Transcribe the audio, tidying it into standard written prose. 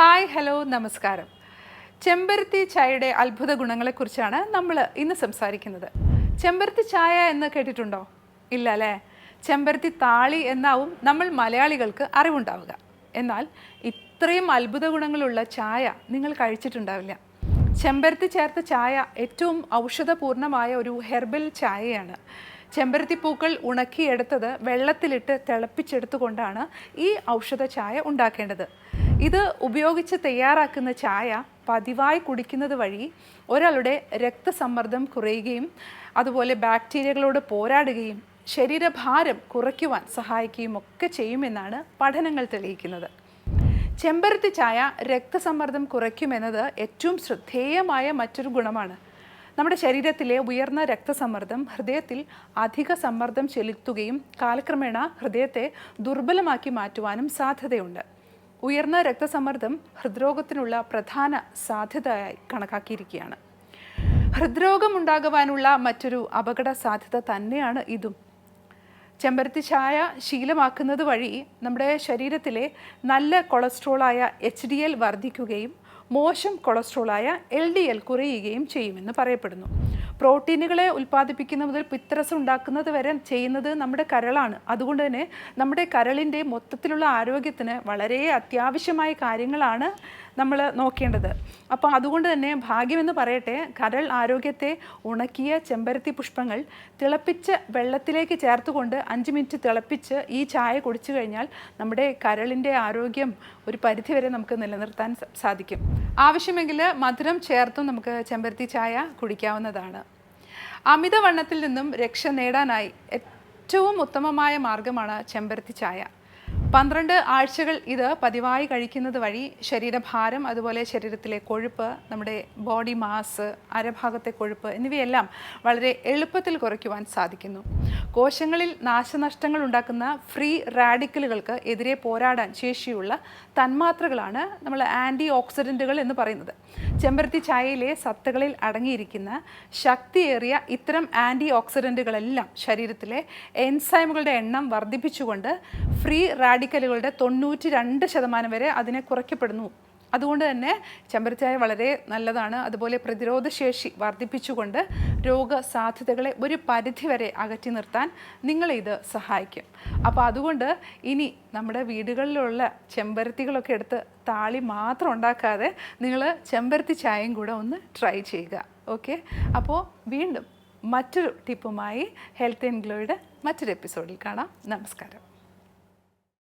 Hi hello നമസ്കാരം. ചെമ്പരത്തി ചായയുടെ അത്ഭുത ഗുണങ്ങളെക്കുറിച്ചാണ് നമ്മൾ ഇന്ന് സംസാരിക്കുന്നത്. ചെമ്പരത്തി ചായ എന്ന് കേട്ടിട്ടുണ്ടോ? ഇല്ല അല്ലേ? ചെമ്പരത്തി താളി എന്നാവും നമ്മൾ മലയാളികൾക്ക് അറിവുണ്ടാവുക. എന്നാൽ ഇത്രയും അത്ഭുത ഗുണങ്ങളുള്ള ചായ നിങ്ങൾ കഴിച്ചിട്ടുണ്ടാവില്ല. ചെമ്പരത്തി ചേർത്ത ചായ ഏറ്റവും ഔഷധപൂർണമായ ഒരു ഹെർബൽ ചായയാണ്. ചെമ്പരത്തി പൂക്കൾ ഉണക്കിയെടുത്തത് വെള്ളത്തിലിട്ട് തിളപ്പിച്ചെടുത്തുകൊണ്ടാണ് ഈ ഔഷധ ചായ ഉണ്ടാക്കേണ്ടത്. ഇത് ഉപയോഗിച്ച് തയ്യാറാക്കുന്ന ചായ പതിവായി കുടിക്കുന്നത് വഴി ഒരാളുടെ രക്തസമ്മർദ്ദം കുറയുകയും അതുപോലെ ബാക്ടീരിയകളോട് പോരാടുകയും ശരീരഭാരം കുറയ്ക്കുവാൻ സഹായിക്കുകയും ഒക്കെ ചെയ്യുമെന്നാണ് പഠനങ്ങൾ തെളിയിക്കുന്നത്. ചെമ്പരത്തി ചായ രക്തസമ്മർദ്ദം കുറയ്ക്കുമെന്നത് ഏറ്റവും ശ്രദ്ധേയമായ മറ്റൊരു ഗുണമാണ്. നമ്മുടെ ശരീരത്തിലെ ഉയർന്ന രക്തസമ്മർദ്ദം ഹൃദയത്തിൽ അധിക സമ്മർദ്ദം ചെലുത്തുകയും കാലക്രമേണ ഹൃദയത്തെ ദുർബലമാക്കി മാറ്റുവാനും സാധ്യതയുണ്ട്. ഉയർന്ന രക്തസമ്മർദ്ദം ഹൃദ്രോഗത്തിനുള്ള പ്രധാന സാധ്യതയായി കണക്കാക്കിയിരിക്കുകയാണ്. ഹൃദ്രോഗം ഉണ്ടാകുവാനുള്ള മറ്റൊരു അപകട സാധ്യത തന്നെയാണ് ഇതും. ചെമ്പരത്തി ചായ ശീലമാക്കുന്നത് വഴി നമ്മുടെ ശരീരത്തിലെ നല്ല കൊളസ്ട്രോളായ HDL വർദ്ധിക്കുകയും മോശം കൊളസ്ട്രോളായ LDL കുറയുകയും ചെയ്യുമെന്ന് പറയപ്പെടുന്നു. പ്രോട്ടീനുകളെ ഉൽപ്പാദിപ്പിക്കുന്ന മുതൽ പിത്തരസം ഉണ്ടാക്കുന്നത് വരെ ചെയ്യുന്നത് നമ്മുടെ കരളാണ്. അതുകൊണ്ട് തന്നെ നമ്മുടെ കരളിൻ്റെ മൊത്തത്തിലുള്ള ആരോഗ്യത്തിന് വളരെ അത്യാവശ്യമായ കാര്യങ്ങളാണ് നമ്മൾ നോക്കേണ്ടത്. അപ്പോൾ അതുകൊണ്ട് തന്നെ ഭാഗ്യമെന്ന് പറയട്ടെ, കരൾ ആരോഗ്യത്തെ ഉണക്കിയ ചെമ്പരത്തി പുഷ്പങ്ങൾ തിളപ്പിച്ച വെള്ളത്തിലേക്ക് ചേർത്തുകൊണ്ട് 5 മിനിറ്റ് തിളപ്പിച്ച് ഈ ചായ കുടിച്ചു കഴിഞ്ഞാൽ നമ്മുടെ കരളിൻ്റെ ആരോഗ്യം ഒരു പരിധിവരെ നമുക്ക് നിലനിർത്താൻ സാധിക്കും. ആവശ്യമെങ്കിൽ മധുരം ചേർത്തും നമുക്ക് ചെമ്പരത്തി ചായ കുടിക്കാവുന്നതാണ്. അമിതവണ്ണത്തിൽ നിന്നും രക്ഷ നേടാനായി ഏറ്റവും ഉത്തമമായ മാർഗമാണ് ചെമ്പരത്തി ചായ. 12 ആഴ്ചകൾ ഇത് പതിവായി കഴിക്കുന്നത് വഴി ശരീരഭാരം, അതുപോലെ ശരീരത്തിലെ കൊഴുപ്പ്, നമ്മുടെ ബോഡി മാസ്, അരഭാഗത്തെ കൊഴുപ്പ് എന്നിവയെല്ലാം വളരെ എളുപ്പത്തിൽ കുറയ്ക്കുവാൻ സാധിക്കുന്നു. കോശങ്ങളിൽ നാശനഷ്ടങ്ങൾ ഉണ്ടാക്കുന്ന ഫ്രീ റാഡിക്കലുകൾക്ക് എതിരെ പോരാടാൻ ശേഷിയുള്ള തന്മാത്രകളാണ് നമ്മൾ ആൻറ്റി ഓക്സിഡൻറ്റുകൾ എന്ന് പറയുന്നത്. ചെമ്പരത്തി ചായയിലെ സത്തുകളിൽ അടങ്ങിയിരിക്കുന്ന ശക്തിയേറിയ ഇത്തരം ആൻറ്റി ഓക്സിഡൻറ്റുകളെല്ലാം ശരീരത്തിലെ എൻസൈമുകളുടെ എണ്ണം വർദ്ധിപ്പിച്ചുകൊണ്ട് ഫ്രീ റാഡിക്കലുകളുടെ 92% വരെ അതിനെ കുറയ്ക്കപ്പെടുന്നു. അതുകൊണ്ട് തന്നെ ചെമ്പരത്തി ചായ വളരെ നല്ലതാണ്. അതുപോലെ പ്രതിരോധശേഷി വർദ്ധിപ്പിച്ചുകൊണ്ട് രോഗസാധ്യതകളെ ഒരു പരിധിവരെ അകറ്റി നിർത്താൻ നിങ്ങളെ ഇത് സഹായിക്കും. അപ്പോൾ അതുകൊണ്ട് ഇനി നമ്മുടെ വീടുകളിലുള്ള ചെമ്പരത്തികളൊക്കെ എടുത്ത് താളി മാത്രം ഉണ്ടാക്കാതെ നിങ്ങൾ ചെമ്പരത്തി ചായയും കൂടെ ഒന്ന് ട്രൈ ചെയ്യുക. ഓക്കെ, അപ്പോൾ വീണ്ടും മറ്റൊരു ടിപ്പുമായി ഹെൽത്ത് ആൻഡ് ഗ്ലോയുടെ മറ്റൊരു എപ്പിസോഡിൽ കാണാം. നമസ്കാരം.